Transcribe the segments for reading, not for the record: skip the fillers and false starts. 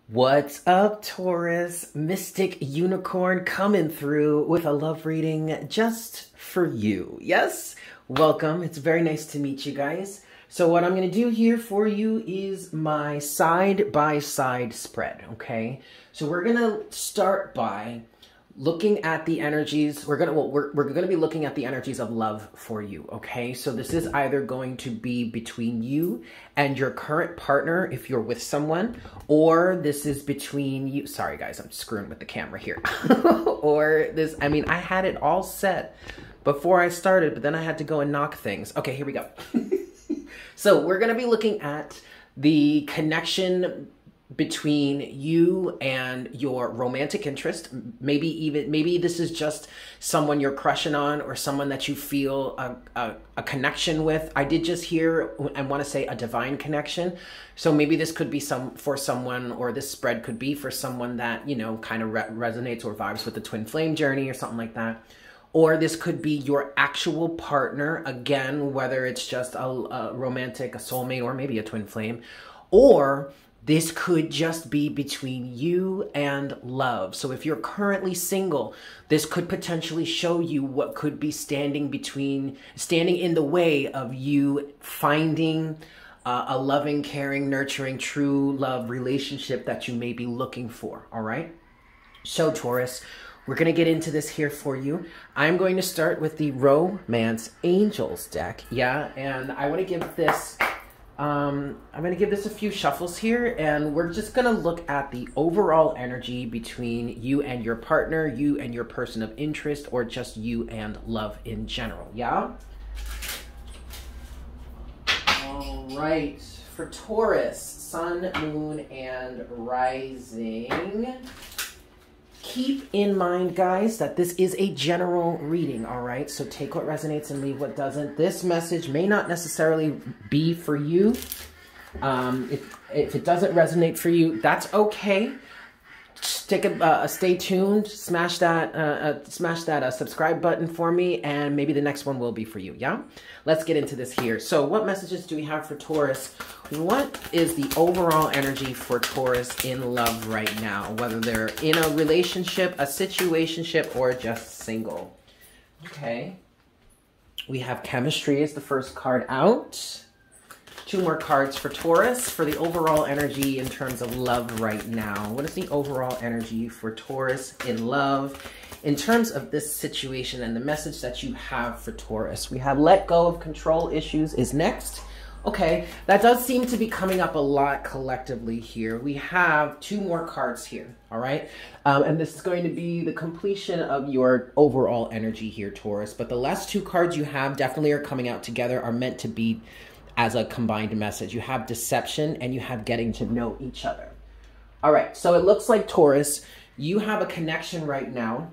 What's up, Taurus? Mystic Unicorn coming through with a love reading just for you. Yes, welcome. It's very nice to meet you guys. So what I'm going to do here for you is my side-by-side spread, okay? So we're going to start by looking at the energies. We're gonna be looking at the energies of love for you, okay? So this is either going to be between you and your current partner if you're with someone, or this is between you. Sorry guys, I'm screwing with the camera here. Or this, I mean, I had it all set before I started, but then I had to go and knock things. Okay, here we go. So we're gonna be looking at the connection between you and your romantic interest. Maybe this is just someone you're crushing on or someone that you feel a connection with. I did just hear and want to say a divine connection. So maybe this could be for someone, or this spread could be for someone that, you know, kind of resonates or vibes with the twin flame journey or something like that. Or this could be your actual partner, again, whether it's just a romantic, a soulmate, or maybe a twin flame. Or this could just be between you and love. So if you're currently single, this could potentially show you what could be standing in the way of you finding a loving, caring, nurturing, true love relationship that you may be looking for, all right? So Taurus, we're gonna get into this here for you. I'm going to start with the Romance Angels deck, yeah? And I wanna give this, I'm going to give this a few shuffles here, and we're just going to look at the overall energy between you and your partner, you and your person of interest, or just you and love in general, yeah? All right, for Taurus, Sun, Moon, and Rising. Keep in mind, guys, that this is a general reading, all right? So take what resonates and leave what doesn't. This message may not necessarily be for you. If it doesn't resonate for you, that's okay. Just stay tuned, smash that subscribe button for me, and maybe the next one will be for you, yeah? Let's get into this here. So what messages do we have for Taurus? What is the overall energy for Taurus in love right now? Whether they're in a relationship, a situationship, or just single. Okay. We have chemistry as the first card out. Two more cards for Taurus for the overall energy in terms of love right now. What is the overall energy for Taurus in love in terms of this situation and the message that you have for Taurus? We have let go of control issues is next. Okay, that does seem to be coming up a lot collectively here. We have two more cards here, all right? And this is going to be the completion of your overall energy here, Taurus. But the last two cards you have definitely are coming out together, are meant to be as a combined message. You have deception and you have getting to know each other. All right, so it looks like, Taurus, you have a connection right now.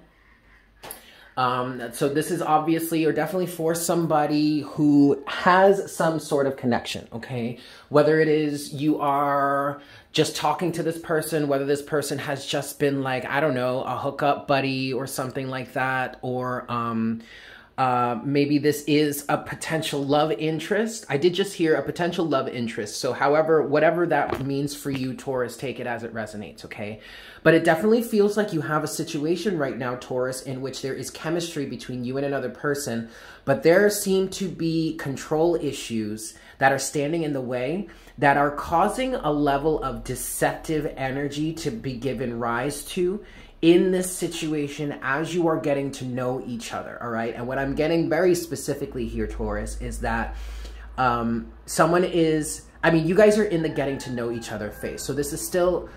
So this is obviously or definitely for somebody who has some sort of connection, okay? Whether it is you are just talking to this person, whether this person has just been like, I don't know, a hookup buddy or something like that, or maybe this is a potential love interest. I did just hear a potential love interest. So however, whatever that means for you, Taurus, take it as it resonates, okay? But it definitely feels like you have a situation right now, Taurus, in which there is chemistry between you and another person, but there seem to be control issues that are standing in the way, that are causing a level of deceptive energy to be given rise to in this situation as you are getting to know each other, all right? And what I'm getting very specifically here, Taurus, is that someone is, I mean, you guys are in the getting to know each other phase. So this is still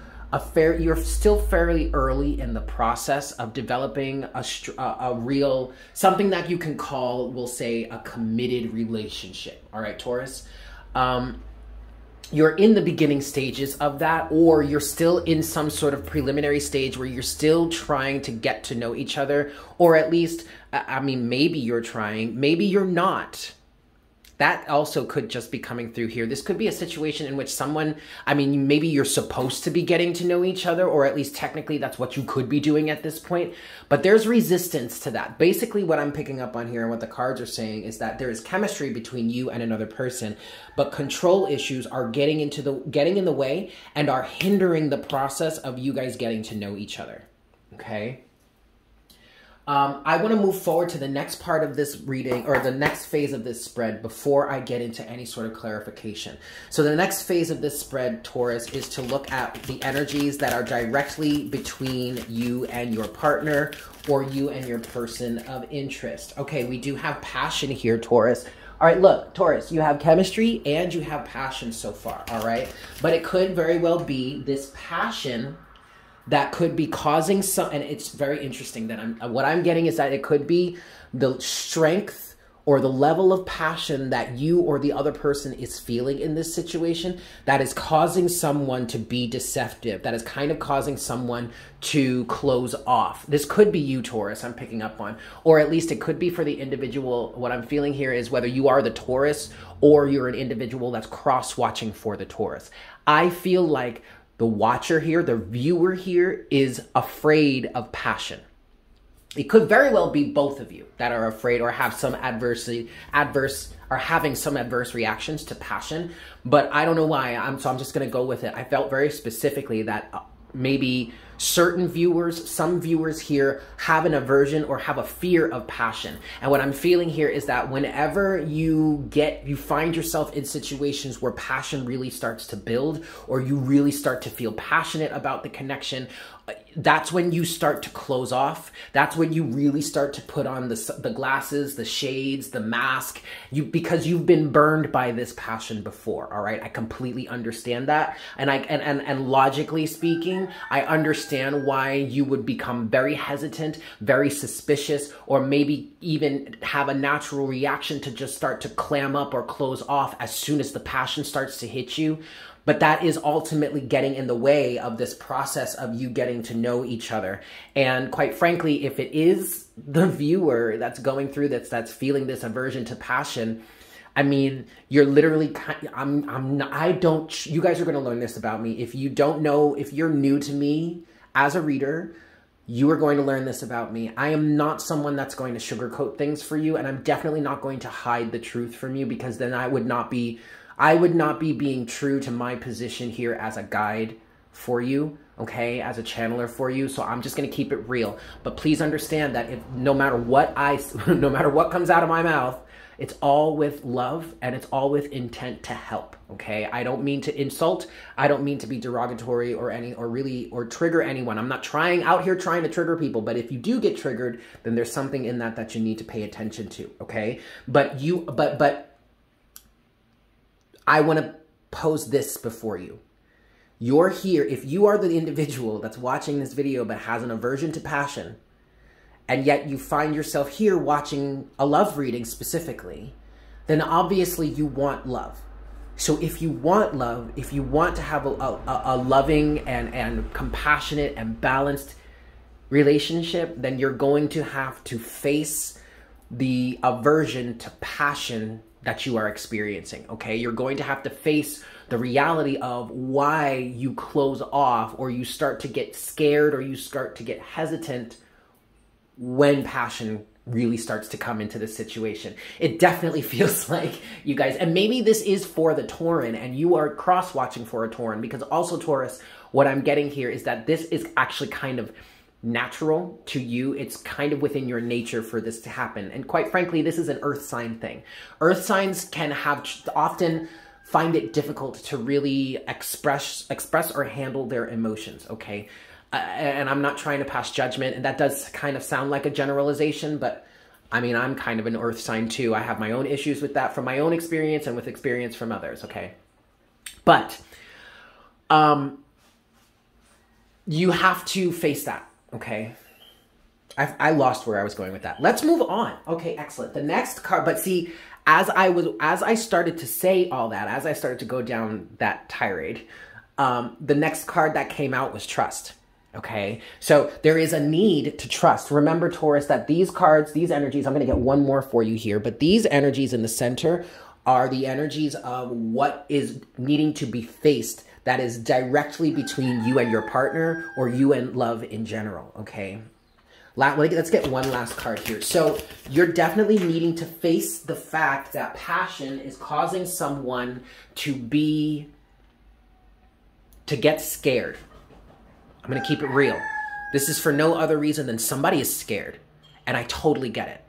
you're still fairly early in the process of developing a real, something that you can call, we'll say, a committed relationship, all right, Taurus? You're in the beginning stages of that, or you're still in some sort of preliminary stage where you're still trying to get to know each other, or at least, I mean, maybe you're trying, maybe you're not. that also could just be coming through here. This could be a situation in which someone, I mean, maybe you're supposed to be getting to know each other, or at least technically that's what you could be doing at this point, but there's resistance to that. Basically what I'm picking up on here and what the cards are saying is that there is chemistry between you and another person, but control issues are getting in the way and are hindering the process of you guys getting to know each other, okay? I want to move forward to the next part of this reading, or the next phase of this spread, before I get into any sort of clarification. So the next phase of this spread, Taurus, is to look at the energies that are directly between you and your partner, or you and your person of interest. Okay, we do have passion here, Taurus. All right, look, Taurus, you have chemistry and you have passion so far, all right? But it could very well be this passion that could be causing some, and it's very interesting that what I'm getting is that it could be the strength or the level of passion that you or the other person is feeling in this situation that is causing someone to be deceptive, that is kind of causing someone to close off. This could be you, Taurus, I'm picking up on, or at least it could be for the individual. What I'm feeling here is whether you are the Taurus or you're an individual that's cross-watching for the Taurus. I feel like the watcher here, the viewer here, is afraid of passion. It could very well be both of you that are afraid or have some having some adverse reactions to passion, but I don't know why. So I'm just going to go with it. I felt very specifically that maybe certain viewers, some viewers here have an aversion or have a fear of passion. And what I'm feeling here is that whenever you find yourself in situations where passion really starts to build, or you really start to feel passionate about the connection, that's when you start to close off. That's when you really start to put on the glasses, the shades, the mask, because you've been burned by this passion before, all right? I completely understand that. And logically speaking, I understand why you would become very hesitant, very suspicious, or maybe even have a natural reaction to just start to clam up or close off as soon as the passion starts to hit you. But that is ultimately getting in the way of this process of you getting to know each other. And quite frankly, if it is the viewer that's going through this, that's feeling this aversion to passion, I mean, you're literally, you guys are going to learn this about me. If you don't know, if you're new to me as a reader, you are going to learn this about me. I am not someone that's going to sugarcoat things for you, and I'm definitely not going to hide the truth from you, because then I would not be being true to my position here as a guide for you, okay, as a channeler for you. So I'm just going to keep it real. But please understand that no matter what comes out of my mouth, it's all with love and it's all with intent to help, okay? I don't mean to insult. I don't mean to be derogatory or trigger anyone. I'm not out here trying to trigger people, but if you do get triggered, then there's something in that you need to pay attention to, okay? But I want to pose this before you. You're here, if you are the individual that's watching this video but has an aversion to passion, and yet you find yourself here watching a love reading specifically, then obviously you want love. So if you want love, if you want to have a loving and compassionate and balanced relationship, then you're going to have to face the aversion to passion that you are experiencing, okay? You're going to have to face the reality of why you close off, or you start to get scared, or you start to get hesitant when passion really starts to come into the situation. It definitely feels like you guys, and maybe this is for the Tauran and you are cross-watching for a Tauran, because also, Taurus, what I'm getting here is that this is actually kind of natural to you. It's kind of within your nature for this to happen. And quite frankly, this is an earth sign thing. Earth signs can often find it difficult to really express or handle their emotions, okay? And I'm not trying to pass judgment, and that does kind of sound like a generalization, but I mean, I'm kind of an earth sign too. I have my own issues with that from my own experience and with experience from others, okay? But you have to face that, okay? I lost where I was going with that. Let's move on. Okay, excellent. The next card, but see, as I started to say all that, as I started to go down that tirade, the next card that came out was trust. Okay, so there is a need to trust. Remember, Taurus, that these cards, these energies, I'm going to get one more for you here, but these energies in the center are the energies of what is needing to be faced that is directly between you and your partner or you and love in general, okay? Let's get one last card here. So you're definitely needing to face the fact that passion is causing someone to get scared. I'm going to keep it real. This is for no other reason than somebody is scared. And I totally get it.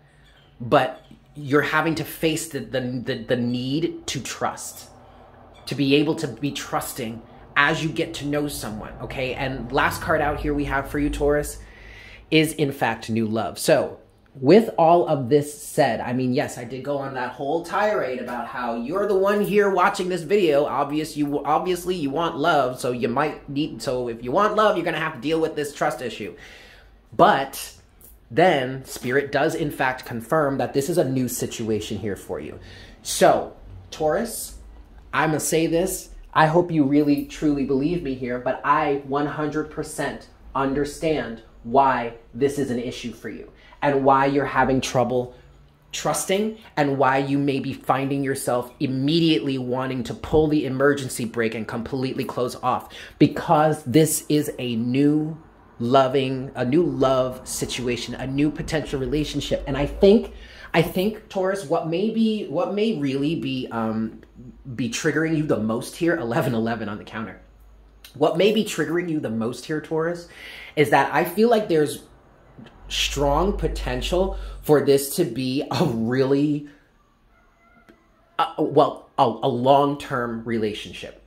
But you're having to face the need to trust. To be able to be trusting as you get to know someone, okay? And last card out here we have for you, Taurus, is in fact new love. So with all of this said, I mean, yes, I did go on that whole tirade about how you're the one here watching this video. Obviously you want love, so you might need, so if you want love, you're gonna have to deal with this trust issue. But then Spirit does in fact confirm that this is a new situation here for you. So Taurus, I'm gonna say this, I hope you really truly believe me here, but I 100% understand why this is an issue for you and why you're having trouble trusting and why you may be finding yourself immediately wanting to pull the emergency brake and completely close off, because this is a new love situation, a new potential relationship. And I think Taurus, what may really be triggering you the most here, 1111 on the counter. What may be triggering you the most here, Taurus, is that I feel like there's strong potential for this to be a really, a long-term relationship,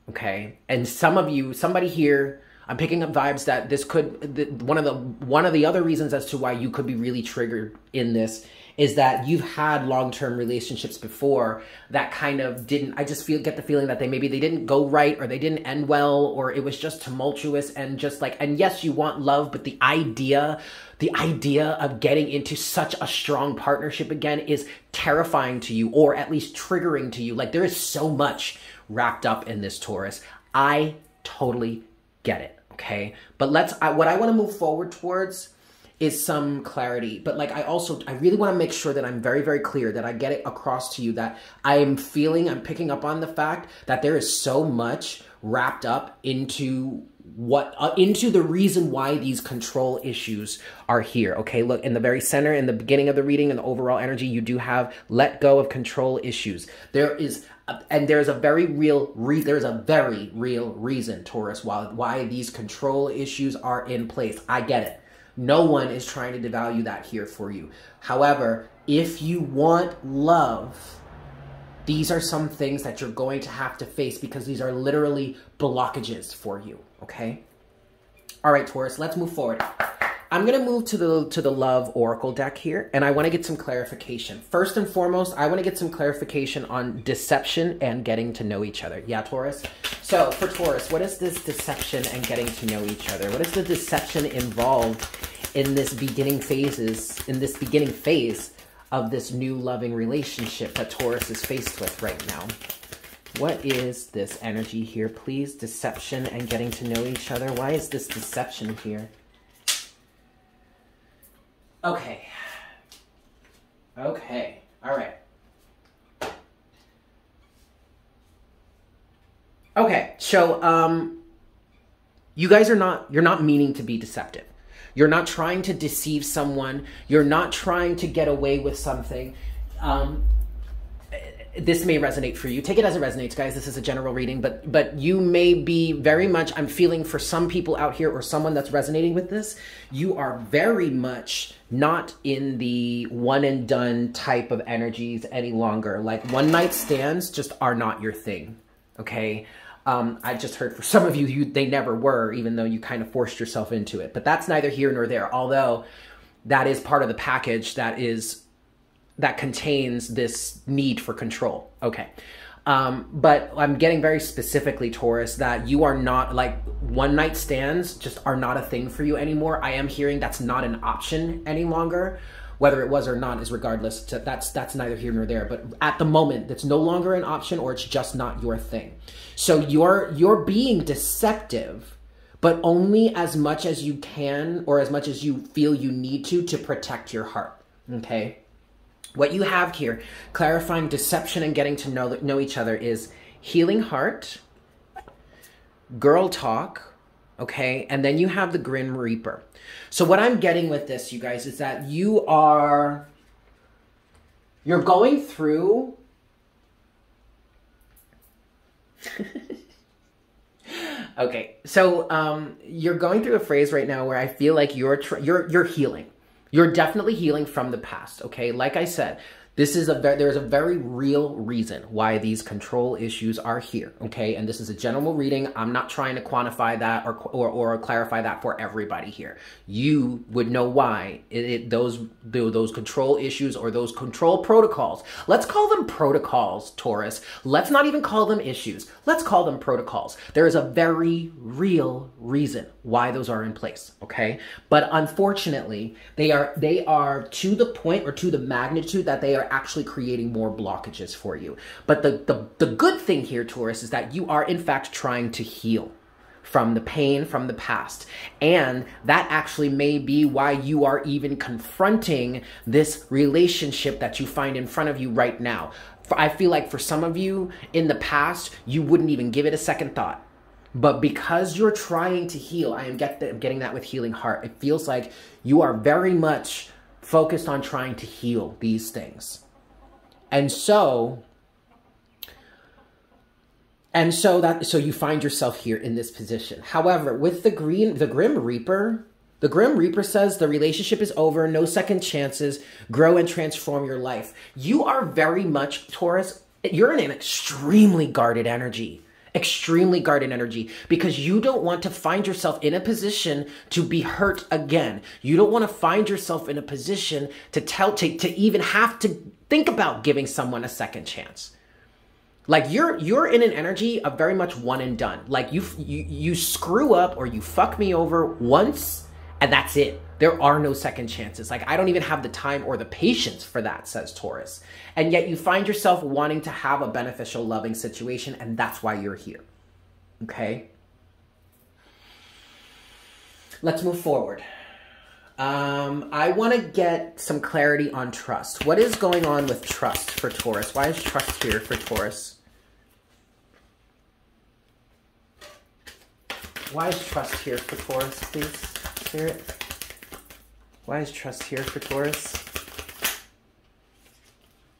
okay? And somebody here, I'm picking up vibes that this could, one of the other reasons as to why you could be really triggered in this is that you've had long-term relationships before that kind of didn't, I just get the feeling that maybe they didn't go right, or they didn't end well, or it was just tumultuous and just like, and yes, you want love, but the idea of getting into such a strong partnership again is terrifying to you, or at least triggering to you. Like, there is so much wrapped up in this, Taurus. I totally get it, okay? But what I want to move forward towards is some clarity. But like, I really want to make sure that I'm very, very clear, that I get it across to you that I'm picking up on the fact that there is so much wrapped up into into the reason why these control issues are here. Okay, look, in the very center, in the beginning of the reading and the overall energy, you do have let go of control issues. There's a very real reason, Taurus, why these control issues are in place. I get it. No one is trying to devalue that here for you. However, if you want love, these are some things that you're going to have to face, because these are literally blockages for you, okay? All right, Taurus, let's move forward. I'm going to move to the Love Oracle deck here, and I want to get some clarification. First and foremost, I want to get some clarification on deception and getting to know each other. Yeah, Taurus? So for Taurus, what is this deception and getting to know each other? What is the deception involved in this beginning phase of this new loving relationship that Taurus is faced with right now? What is this energy here, please? Deception and getting to know each other. Why is this deception here? Okay. Okay. All right. Okay. So, you guys you're not meaning to be deceptive. You're not trying to deceive someone. You're not trying to get away with something. This may resonate for you. Take it as it resonates, guys. This is a general reading, but you may be very much, I'm feeling for some people out here, or someone that's resonating with this, you are very much not in the one and done type of energies any longer. Like, one night stands just are not your thing, okay? I just heard for some of you, they never were, even though you kind of forced yourself into it. But that's neither here nor there, although that is part of the package that contains this need for control. Okay. But I'm getting very specifically, Taurus, that you are not, like, one night stands just are not a thing for you anymore. I am hearing that's not an option any longer. Whether it was or not is regardless. That's neither here nor there. But at the moment, it's no longer an option, or it's just not your thing. So you're being deceptive, but only as much as you can, or as much as you feel you need to protect your heart. Okay. What you have here, clarifying deception and getting to know each other, is healing heart, girl talk, okay? And then you have the Grim Reaper. So what I'm getting with this, you guys, is that you're going through... Okay, so you're going through a phase right now where I feel like you're healing. You're definitely healing from the past, okay? Like I said, there's a very real reason why these control issues are here, okay? And this is a general reading. I'm not trying to quantify that or clarify that for everybody here. You would know why those control issues or those control protocols. Let's call them protocols, Taurus. Let's not even call them issues. Let's call them protocols. There is a very real reason why those are in place, okay? But unfortunately, they are to the point or to the magnitude that they are actually creating more blockages for you. But the good thing here, Taurus, is that you are in fact trying to heal from the pain from the past. And that actually may be why you are even confronting this relationship that you find in front of you right now. I feel like for some of you in the past, you wouldn't even give it a second thought. But because you're trying to heal, I am getting that with healing heart. It feels like you are very much focused on trying to heal these things. And so you find yourself here in this position. However, with the Grim Reaper says the relationship is over, no second chances, grow and transform your life. You are very much, Taurus, you're in an extremely guarded energy. Extremely guarded energy, because you don't want to find yourself in a position to be hurt again. You don't want to find yourself in a position to even have to think about giving someone a second chance. Like you're in an energy of very much one and done. Like you screw up or you fuck me over once and that's it. There are no second chances. Like I don't even have the time or the patience for that, says Taurus. And yet you find yourself wanting to have a beneficial, loving situation, and that's why you're here. Okay? Let's move forward. I want to get some clarity on trust. What is going on with trust for Taurus? Why is trust here for Taurus? Why is trust here for Taurus, please, Spirit? Why is trust here for Taurus?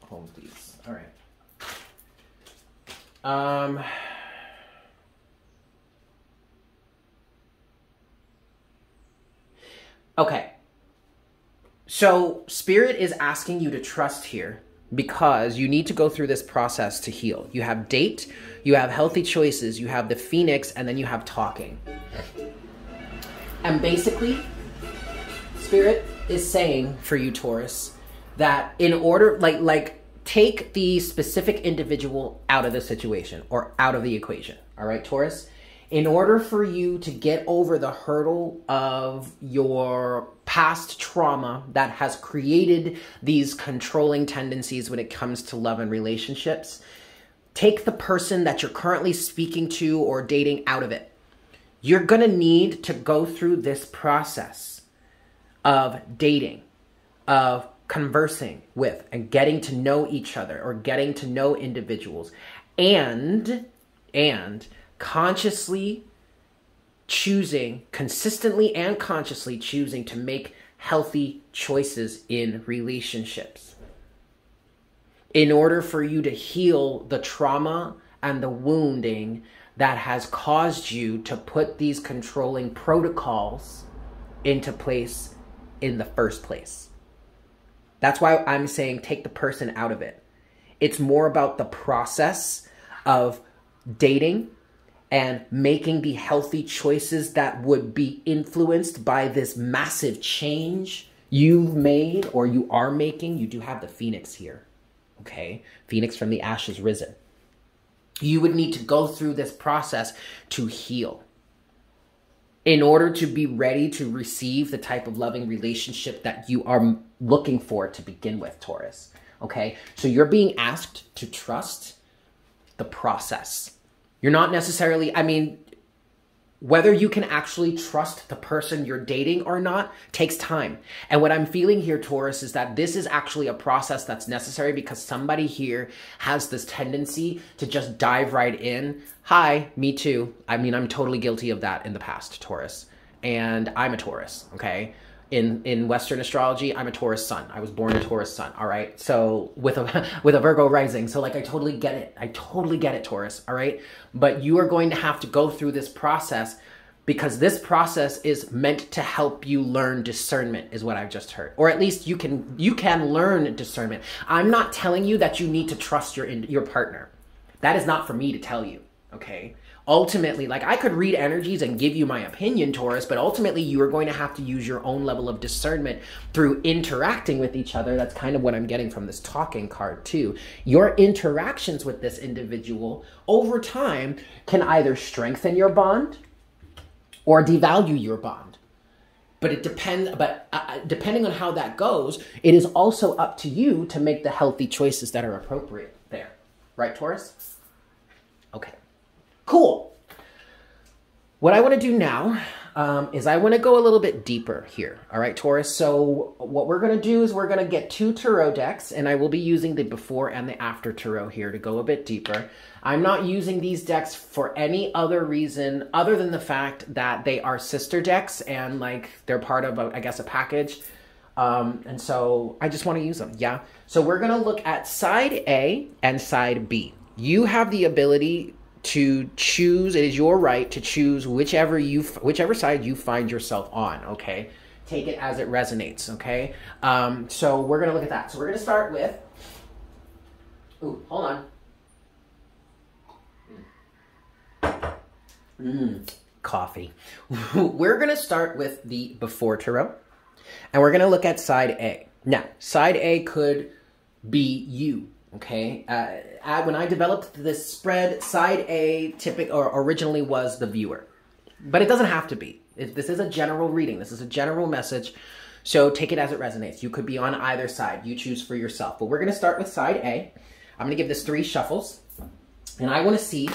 Home, please. All right. Okay. So Spirit is asking you to trust here because you need to go through this process to heal. You have date, you have healthy choices, you have the Phoenix, and then you have talking. And basically, Spirit is saying for you, Taurus, that in order, like take the specific individual out of the situation or out of the equation. All right, Taurus? In order for you to get over the hurdle of your past trauma that has created these controlling tendencies when it comes to love and relationships, take the person that you're currently speaking to or dating out of it. You're going to need to go through this process of dating, of conversing with and getting to know each other or getting to know individuals and consciously choosing, consistently and consciously choosing to make healthy choices in relationships. In order for you to heal the trauma and the wounding that has caused you to put these controlling protocols into place in the first place. That's why I'm saying take the person out of it. It's more about the process of dating and making the healthy choices that would be influenced by this massive change you've made or you are making. You do have the Phoenix here, okay? Phoenix from the ashes risen. You would need to go through this process to heal in order to be ready to receive the type of loving relationship that you are looking for to begin with, Taurus, okay? So you're being asked to trust the process. You're not necessarily, I mean, Whether you can actually trust the person you're dating or not takes time. And what I'm feeling here, Taurus, is that this is actually a process that's necessary because somebody here has this tendency to just dive right in. Hi, me too. I mean, I'm totally guilty of that in the past, Taurus. And I'm a Taurus, okay? In Western astrology, I'm a Taurus sun. I was born a Taurus sun, all right? So with a Virgo rising. So like, I totally get it. I totally get it, Taurus, all right? But you are going to have to go through this process because this process is meant to help you learn discernment is what I've just heard. Or at least you can learn discernment. I'm not telling you that you need to trust your partner. That is not for me to tell you, okay? Ultimately, like I could read energies and give you my opinion, Taurus, but ultimately you are going to have to use your own level of discernment through interacting with each other. That's kind of what I'm getting from this talking card too. Your interactions with this individual over time can either strengthen your bond or devalue your bond. But it depends, depending on how that goes, it is also up to you to make the healthy choices that are appropriate there. Right, Taurus? Okay. Cool. What I want to do now is I want to go a little bit deeper here. All right, Taurus. So what we're going to do is we're going to get 2 tarot decks, and I will be using the before and the after tarot here to go a bit deeper. I'm not using these decks for any other reason other than the fact that they are sister decks and like they're part of, I guess, a package. And so I just want to use them. Yeah. So we're going to look at side A and side B. You have the ability to choose. It is your right to choose whichever side you find yourself on, okay? Take it as it resonates, okay? So we're going to look at that. So we're going to start with, ooh, hold on. Coffee. We're going to start with the before tarot, and we're going to look at side A. Now, side A could be you. Okay, when I developed this spread, side A originally was the viewer, but it doesn't have to be. This is a general reading. This is a general message, so take it as it resonates. You could be on either side. You choose for yourself, but we're going to start with side A. I'm going to give this 3 shuffles, and I want to see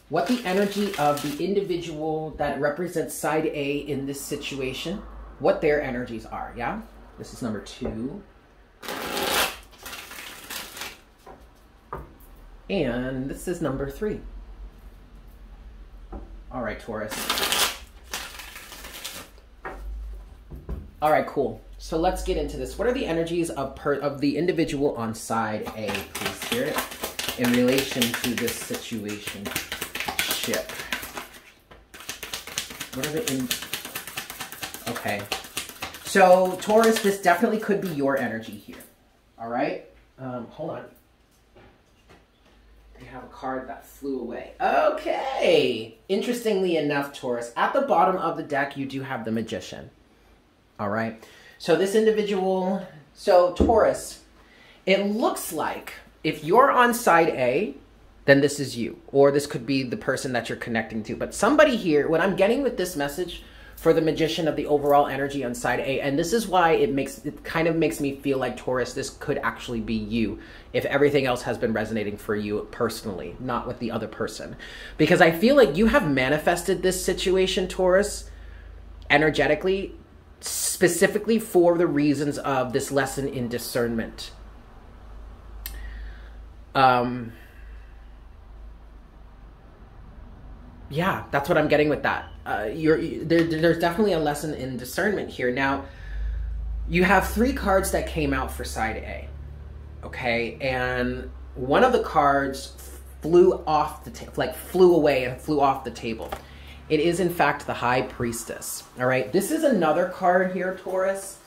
what the energy of the individual that represents side A in this situation, what their energies are, yeah? This is number 2. And this is number 3. All right, Taurus. All right, cool. So let's get into this. What are the energies of the individual on side A, please, Spirit, in relation to this situation? Ship. What are okay. So, Taurus, this definitely could be your energy here. All right? Hold on. We have a card that flew away. Okay. Interestingly enough, Taurus, at the bottom of the deck, you do have the Magician. All right. So this individual, Taurus, it looks like if you're on side A, then this is you. Or this could be the person that you're connecting to. But somebody here, what I'm getting with this message for the Magician of the overall energy on side A, and this is why it kind of makes me feel like, Taurus, this could actually be you if everything else has been resonating for you personally, not with the other person. Because I feel like you have manifested this situation, Taurus, energetically, specifically for the reasons of this lesson in discernment. Yeah, that's what I'm getting with that. There's definitely a lesson in discernment here. Now, you have 3 cards that came out for side A, okay? And one of the cards flew off the flew away and flew off the table. It is, in fact, the High Priestess, all right? This is another card here, Taurus,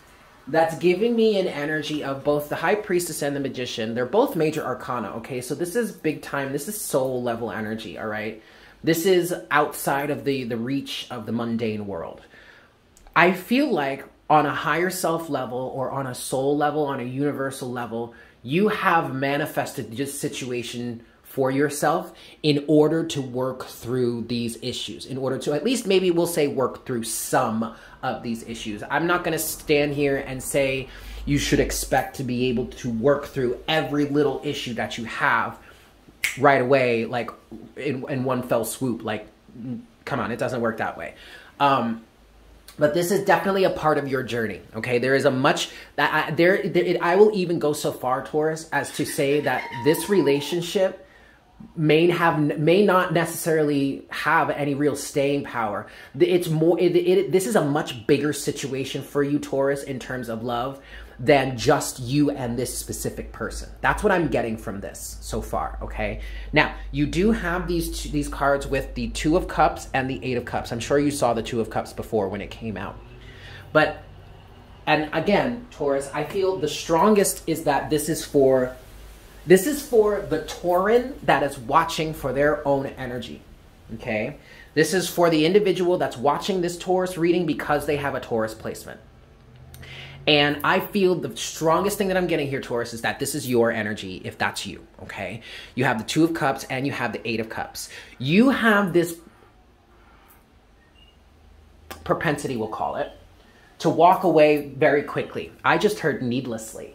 that's giving me an energy of both the High Priestess and the Magician. They're both major arcana, okay? So this is big time. This is soul level energy, all right? This is outside of the reach of the mundane world. I feel like on a higher self level or on a soul level, on a universal level, you have manifested this situation for yourself in order to work through these issues, in order to at least maybe we'll say work through some of these issues. I'm not going to stand here and say you should expect to be able to work through every little issue that you have right away, like in one fell swoop, like come on, it doesn't work that way. But this is definitely a part of your journey, okay? There is a much, I will even go so far, Taurus, as to say that this relationship may not necessarily have any real staying power. It's more, this is a much bigger situation for you, Taurus, in terms of love than just you and this specific person. That's what I'm getting from this so far, okay? Now, you do have these cards with the Two of Cups and the Eight of Cups. I'm sure you saw the Two of Cups before when it came out. But, and again, Taurus, I feel the strongest is that this is for the Tauran that is watching for their own energy, okay? This is for the individual that's watching this Taurus reading because they have a Taurus placement. And I feel the strongest thing that I'm getting here, Taurus, is that this is your energy, if that's you, okay? You have the Two of Cups and you have the Eight of Cups. You have this propensity, we'll call it, to walk away very quickly. I just heard needlessly.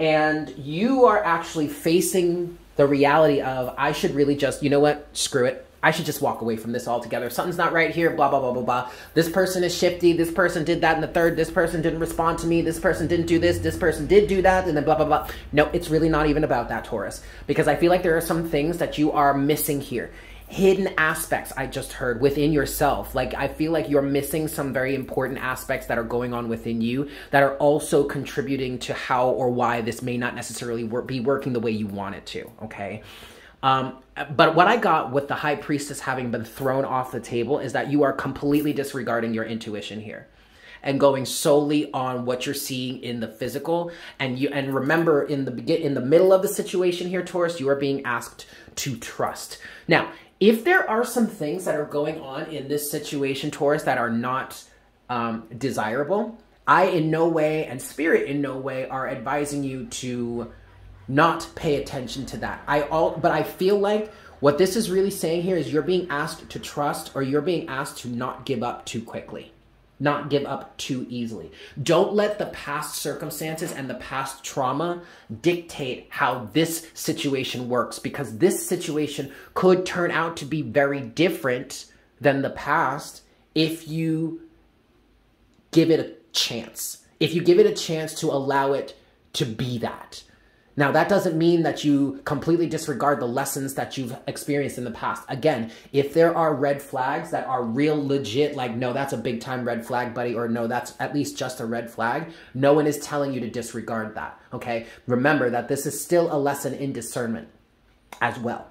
And you are actually facing the reality of, I should really just, you know what, screw it. I should just walk away from this altogether. Something's not right here, blah, blah, blah, blah, blah. This person is shifty. This person did that and the third. This person didn't respond to me. This person didn't do this. This person did do that, and then blah, blah, blah. No, it's really not even about that, Taurus, because I feel like there are some things that you are missing here. Hidden aspects, I just heard, within yourself. Like, I feel like you're missing some very important aspects that are going on within you that are also contributing to how or why this may not necessarily be working the way you want it to, okay? But what I got with the High Priestess having been thrown off the table is that you are completely disregarding your intuition here and going solely on what you're seeing in the physical. And remember, in the middle of the situation here, Taurus, you are being asked to trust. Now, if there are some things that are going on in this situation, Taurus, that are not desirable, I in no way, and Spirit in no way, are advising you to not pay attention to that. But I feel like what this is really saying here is you're being asked to trust, or you're being asked to not give up too quickly, not give up too easily. Don't let the past circumstances and the past trauma dictate how this situation works, because this situation could turn out to be very different than the past if you give it a chance. If you give it a chance to allow it to be that. Now, that doesn't mean that you completely disregard the lessons that you've experienced in the past. Again, if there are red flags that are real legit, like, no, that's a big time red flag, buddy, or no, that's at least just a red flag, no one is telling you to disregard that, okay? Remember that this is still a lesson in discernment as well,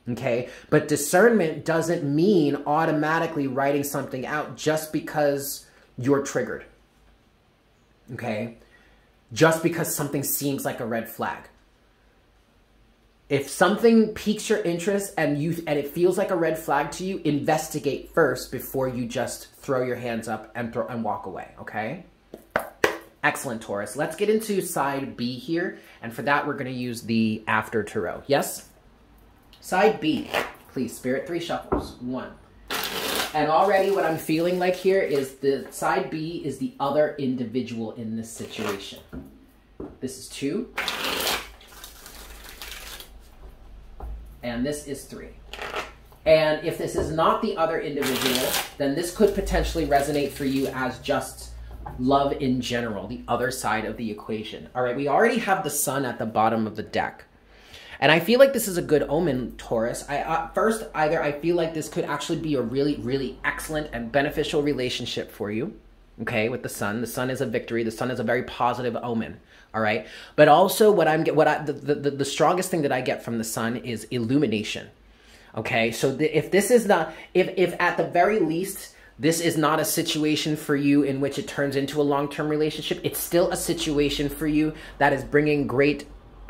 okay? But discernment doesn't mean automatically writing something out just because you're triggered, okay? Just because something seems like a red flag. If something piques your interest and it feels like a red flag to you, investigate first before you just throw your hands up and walk away, okay? Excellent, Taurus. Let's get into side B here, and for that we're going to use the After Tarot. Yes? Side B, please, Spirit, 3 shuffles. 1. And already what I'm feeling like here is the side B is the other individual in this situation. This is 2. And this is 3. And if this is not the other individual, then this could potentially resonate for you as just love in general, the other side of the equation. All right, we already have the Sun at the bottom of the deck. And I feel like this is a good omen, Taurus. First, I feel like this could actually be a really, really excellent and beneficial relationship for you, okay, with the Sun. The Sun is a victory. The Sun is a very positive omen, all right? But also the strongest thing that I get from the Sun is illumination, okay? So if this is not, if at the very least, this is not a situation for you in which it turns into a long-term relationship, it's still a situation for you that is bringing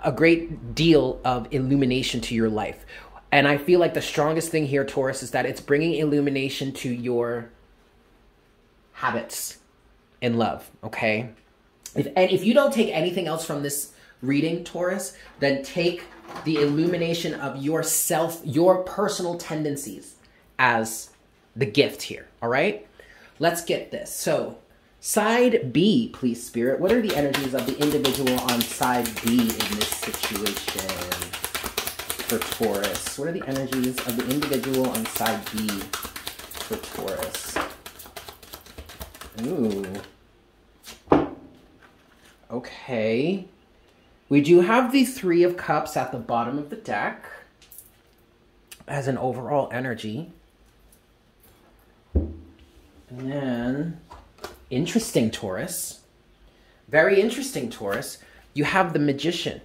a great deal of illumination to your life. And I feel like the strongest thing here, Taurus, is that it's bringing illumination to your habits in love, okay? If you don't take anything else from this reading, Taurus, then take the illumination of yourself, your personal tendencies as the gift here, all right? Let's get this. So, side B, please, Spirit. What are the energies of the individual on side B in this situation for Taurus? What are the energies of the individual on side B for Taurus. Ooh. Okay. We do have the Three of Cups at the bottom of the deck as an overall energy. And then, interesting, Taurus. Very interesting, Taurus. You have the Magician.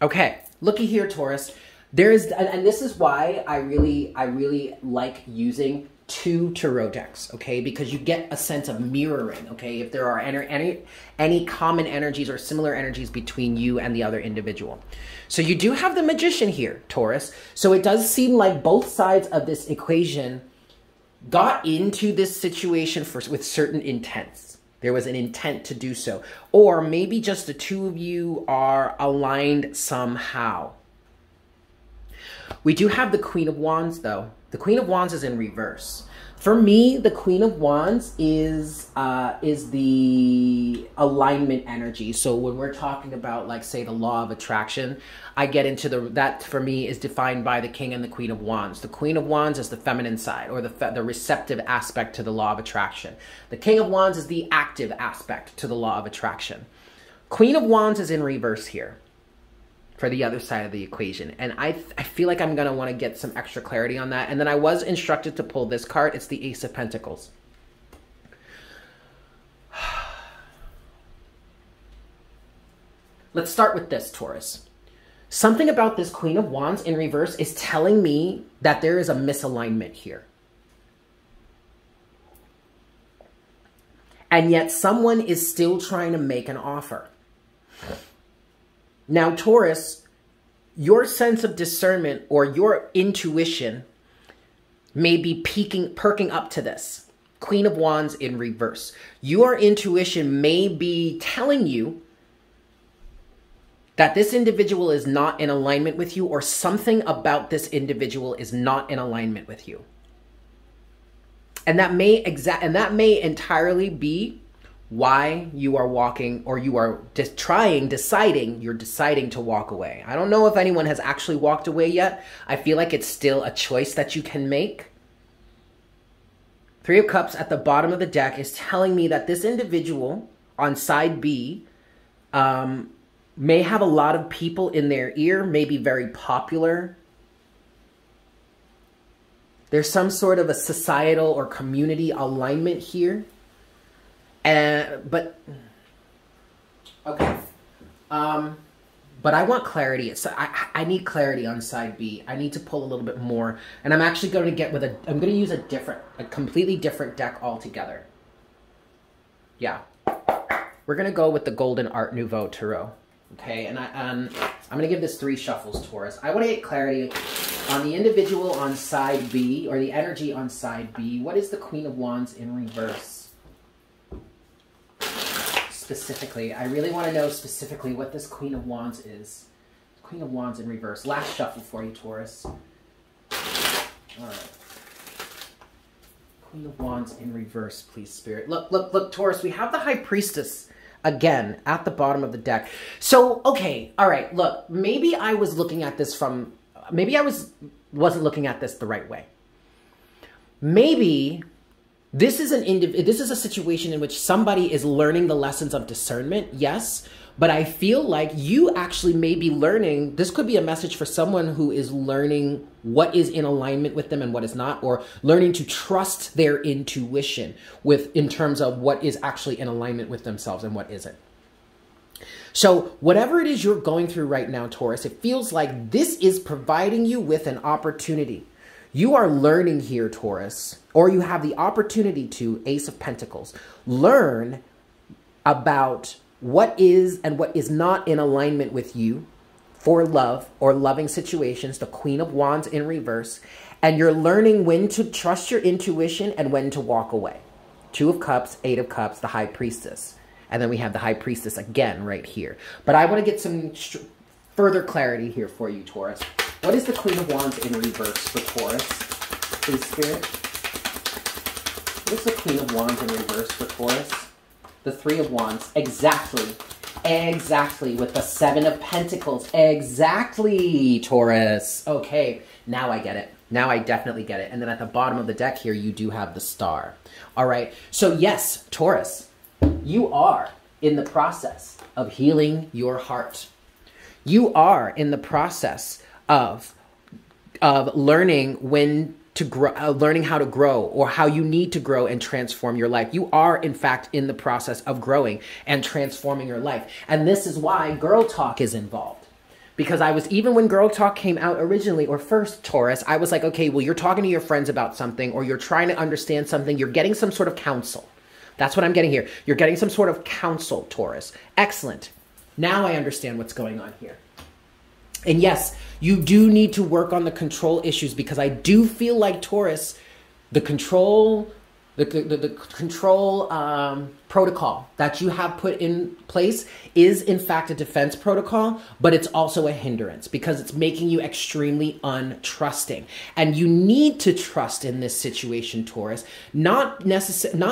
Okay, looky here, Taurus. And this is why I really like using 2 tarot decks, okay? Because you get a sense of mirroring, okay? If there are any common energies or similar energies between you and the other individual. So you do have the Magician here, Taurus. So it does seem like both sides of this equation got into this situation with certain intents. There was an intent to do so. Or maybe just the two of you are aligned somehow. We do have the Queen of Wands, though. The Queen of Wands is in reverse. For me, the Queen of Wands is the alignment energy. So when we're talking about, like, say, the law of attraction, I get into that for me is defined by the King and the Queen of Wands. The Queen of Wands is the feminine side, or the receptive aspect to the law of attraction. The King of Wands is the active aspect to the law of attraction. Queen of Wands is in reverse here for the other side of the equation. And I feel like I'm going to want to get some extra clarity on that. And then I was instructed to pull this card. It's the Ace of Pentacles. Let's start with this, Taurus. Something about this Queen of Wands in reverse is telling me that there is a misalignment here. And yet someone is still trying to make an offer. Now, Taurus, your sense of discernment or your intuition may be perking up to this. Queen of Wands in reverse. Your intuition may be telling you that this individual is not in alignment with you, or something about this individual is not in alignment with you. And that may entirely be why you are walking, or you are deciding to walk away. I don't know if anyone has actually walked away yet. I feel like it's still a choice that you can make. Three of Cups at the bottom of the deck is telling me that this individual on side B may have a lot of people in their ear, may be very popular. There's some sort of a societal or community alignment here. But I want clarity. So I need clarity on side B. I need to pull a little bit more. And I'm actually going to I'm going to use a completely different deck altogether. Yeah. We're going to go with the Golden Art Nouveau Tarot. Okay, and I'm going to give this 3 shuffles, Taurus. I want to get clarity on the individual on side B, or the energy on side B. What is the Queen of Wands in reverse? Specifically, I really want to know specifically what this Queen of Wands is. Queen of Wands in reverse. Last shuffle for you, Taurus. All right. Queen of Wands in reverse, please, Spirit. Look, Taurus, we have the High Priestess again at the bottom of the deck. So, okay, all right, look, maybe I was looking at this maybe I wasn't looking at this the right way. Maybe this is a situation in which somebody is learning the lessons of discernment, yes, but I feel like you actually may be learning, this could be a message for someone who is learning what is in alignment with them and what is not, or learning to trust their intuition in terms of what is actually in alignment with themselves and what isn't. So whatever it is you're going through right now, Taurus, it feels like this is providing you with an opportunity. You are learning here, Taurus, or you have the opportunity to, Ace of Pentacles, learn about what is and what is not in alignment with you for love or loving situations, the Queen of Wands in reverse, and you're learning when to trust your intuition and when to walk away. 2 of Cups, 8 of Cups, the High Priestess. And then we have the High Priestess again right here. But I want to get some further clarity here for you, Taurus. What is the Queen of Wands in reverse for Taurus, please, Spirit? What is the Queen of Wands in reverse for Taurus? The 3 of Wands, exactly, with the 7 of Pentacles, exactly, Taurus. Okay, now I get it. Now I definitely get it. And then at the bottom of the deck here, you do have the star. All right. So yes, Taurus, you are in the process of healing your heart. You are in the process of learning when to grow, learning how to grow, or how you need to grow and transform your life. You are, in fact, in the process of growing and transforming your life. And this is why Girl Talk is involved. Because even when Girl Talk came out originally, or first, Taurus, I was like, okay, well, you're talking to your friends about something, or you're trying to understand something. You're getting some sort of counsel. That's what I'm getting here. You're getting some sort of counsel, Taurus. Excellent. Now I understand what's going on here. And yes, you do need to work on the control issues, because I do feel like, Taurus, the control protocol that you have put in place is in fact a defense protocol, but it's also a hindrance because it's making you extremely untrusting. And you need to trust in this situation, Taurus, not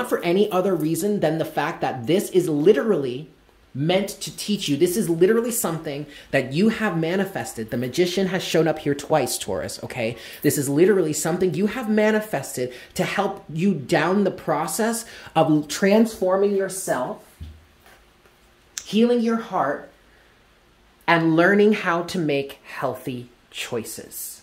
for any other reason than the fact that this is literally meant to teach you. This is literally something that you have manifested. The magician has shown up here twice, Taurus, okay? This is literally something you have manifested to help you down the process of transforming yourself, healing your heart, and learning how to make healthy choices.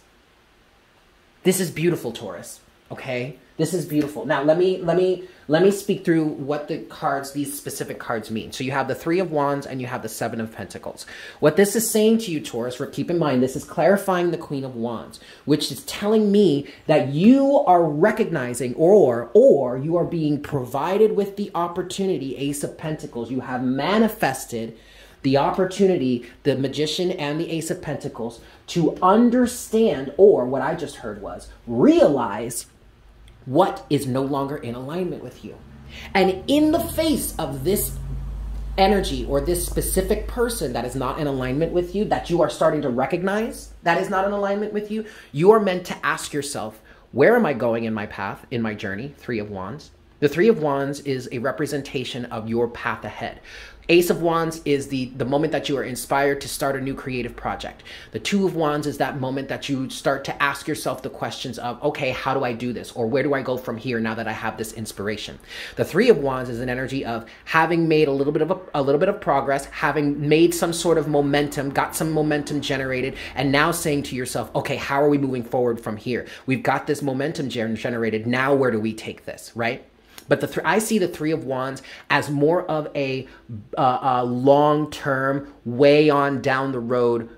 This is beautiful, Taurus, okay? This is beautiful. Now, let me speak through what these specific cards mean. So you have the Three of Wands and you have the Seven of Pentacles. What this is saying to you, Taurus, keep in mind, this is clarifying the Queen of Wands, which is telling me that you are recognizing or you are being provided with the opportunity, Ace of Pentacles. You have manifested the opportunity, the Magician and the Ace of Pentacles, to understand, or what I just heard was realize what is no longer in alignment with you. And in the face of this energy or this specific person that is not in alignment with you, that you are starting to recognize that is not in alignment with you, you are meant to ask yourself, where am I going in my path, in my journey? Three of Wands. The Three of Wands is a representation of your path ahead. Ace of Wands is the moment that you are inspired to start a new creative project. The Two of Wands is that moment that you start to ask yourself the questions of, okay, how do I do this? Or where do I go from here now that I have this inspiration? The Three of Wands is an energy of having made a little bit of progress, having made some sort of momentum, got some momentum generated, and now saying to yourself, okay, how are we moving forward from here? We've got this momentum generated. Now where do we take this, right? But I see the Three of Wands as more of a long-term, way on down the road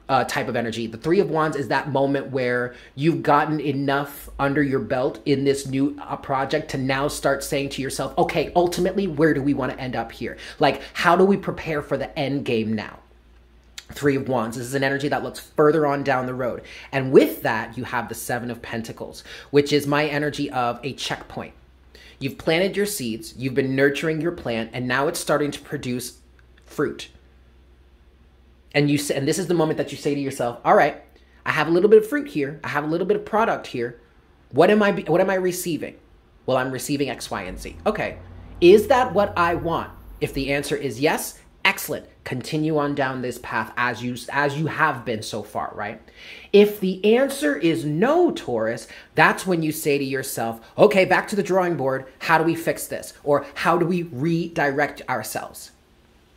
type of energy. The Three of Wands is that moment where you've gotten enough under your belt in this new project to now start saying to yourself, okay, ultimately, where do we want to end up here? Like, how do we prepare for the end game now? Three of Wands. This is an energy that looks further on down the road. And with that, you have the Seven of Pentacles, which is my energy of a checkpoint. You've planted your seeds, you've been nurturing your plant, and now it's starting to produce fruit. And this is the moment that you say to yourself, all right, I have a little bit of fruit here. I have a little bit of product here. What am I receiving? Well, I'm receiving X, Y, and Z. Okay. Is that what I want? If the answer is yes, excellent. Continue on down this path as you have been so far, right? If the answer is no, Taurus, that's when you say to yourself, okay, back to the drawing board. How do we fix this? Or how do we redirect ourselves?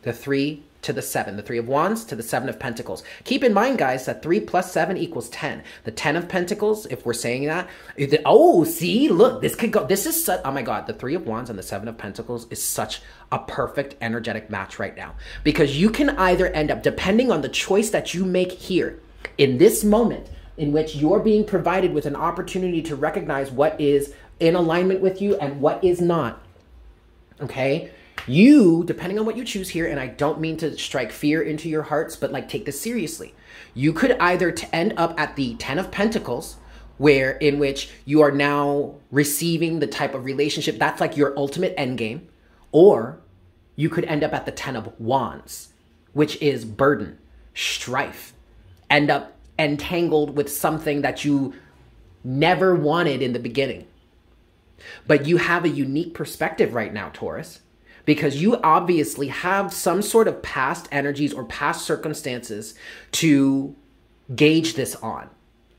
The Three to the Seven, the Three of Wands to the Seven of Pentacles. Keep in mind, guys, that 3 plus 7 equals 10. The 10 of Pentacles, if we're saying that, oh, see, look, this could go, this is such, oh my God, the Three of Wands and the Seven of Pentacles is such a perfect energetic match right now. Because you can either end up, depending on the choice that you make here, in this moment, in which you're being provided with an opportunity to recognize what is in alignment with you and what is not, okay? You, depending on what you choose here, and I don't mean to strike fear into your hearts, but like take this seriously. You could either end up at the 10 of Pentacles, in which you are now receiving the type of relationship that's like your ultimate end game, or you could end up at the 10 of Wands, which is burden, strife, end up entangled with something that you never wanted in the beginning. But you have a unique perspective right now, Taurus, because you obviously have some sort of past energies or past circumstances to gauge this on.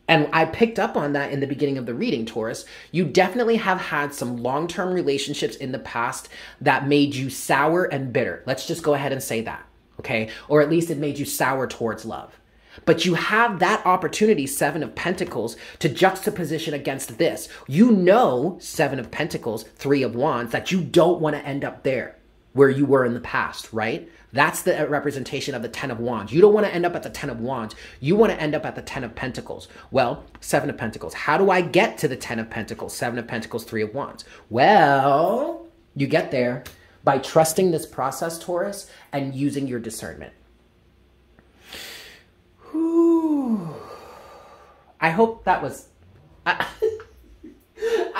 And I picked up on that in the beginning of the reading, Taurus. You definitely have had some long-term relationships in the past that made you sour and bitter. Let's just go ahead and say that, okay? Or at least it made you sour towards love. But you have that opportunity, Seven of Pentacles, to juxtaposition against this. You know, Seven of Pentacles, Three of Wands, that you don't want to end up there where you were in the past, right? That's the representation of the Ten of Wands. You don't want to end up at the Ten of Wands. You want to end up at the Ten of Pentacles. Well, Seven of Pentacles. How do I get to the Ten of Pentacles, Seven of Pentacles, Three of Wands? Well, you get there by trusting this process, Taurus, and using your discernment. Whew. I hope that was...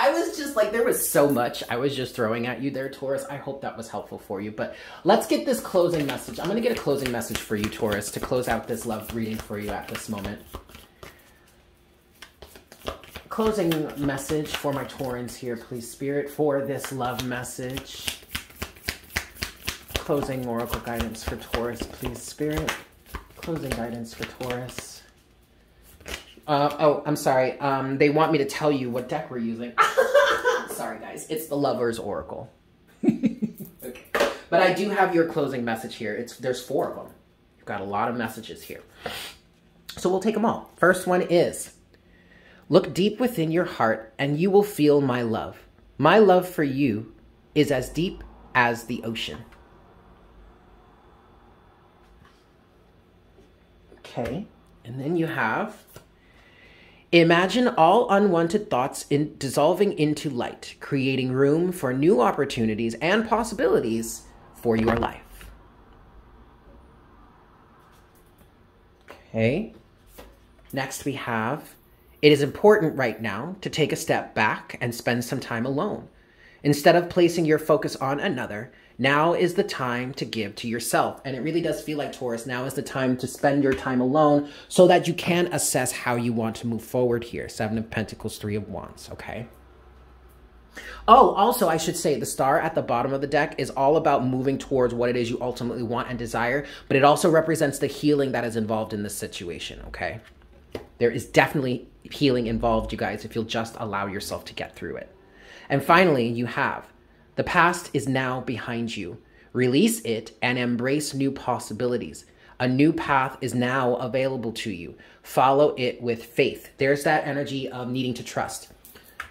I was just like, there was so much I was just throwing at you there, Taurus. I hope that was helpful for you. But let's get this closing message. I'm going to get a closing message for you, Taurus, to close out this love reading for you at this moment. Closing message for my Taurans here, please, Spirit, for this love message. Closing oracle guidance for Taurus, please, Spirit. Closing guidance for Taurus. Oh, I'm sorry. They want me to tell you what deck we're using. Sorry, guys. It's the Lover's Oracle. Okay. But I do have your closing message here. There's 4 of them. You've got a lot of messages here. So we'll take them all. First one is, look deep within your heart and you will feel my love. My love for you is as deep as the ocean. Okay. And then you have... imagine all unwanted thoughts dissolving into light, creating room for new opportunities and possibilities for your life. Okay. Next we have, it is important right now to take a step back and spend some time alone. Instead of placing your focus on another, now is the time to give to yourself. And it really does feel like, Taurus, now is the time to spend your time alone so that you can assess how you want to move forward here. Seven of Pentacles, Three of Wands, okay? Oh, also, I should say the star at the bottom of the deck is all about moving towards what it is you ultimately want and desire, but it also represents the healing that is involved in this situation, okay? There is definitely healing involved, you guys, if you'll just allow yourself to get through it. And finally, you have, the past is now behind you. Release it and embrace new possibilities. A new path is now available to you. Follow it with faith. There's that energy of needing to trust.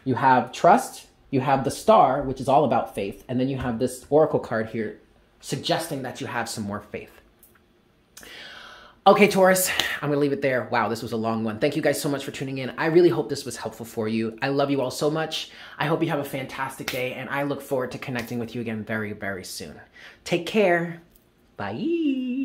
You have trust, you have the star, which is all about faith, and then you have this oracle card here suggesting that you have some more faith. Okay, Taurus, I'm going to leave it there. Wow, this was a long one. Thank you guys so much for tuning in. I really hope this was helpful for you. I love you all so much. I hope you have a fantastic day, and I look forward to connecting with you again very, very soon. Take care. Bye.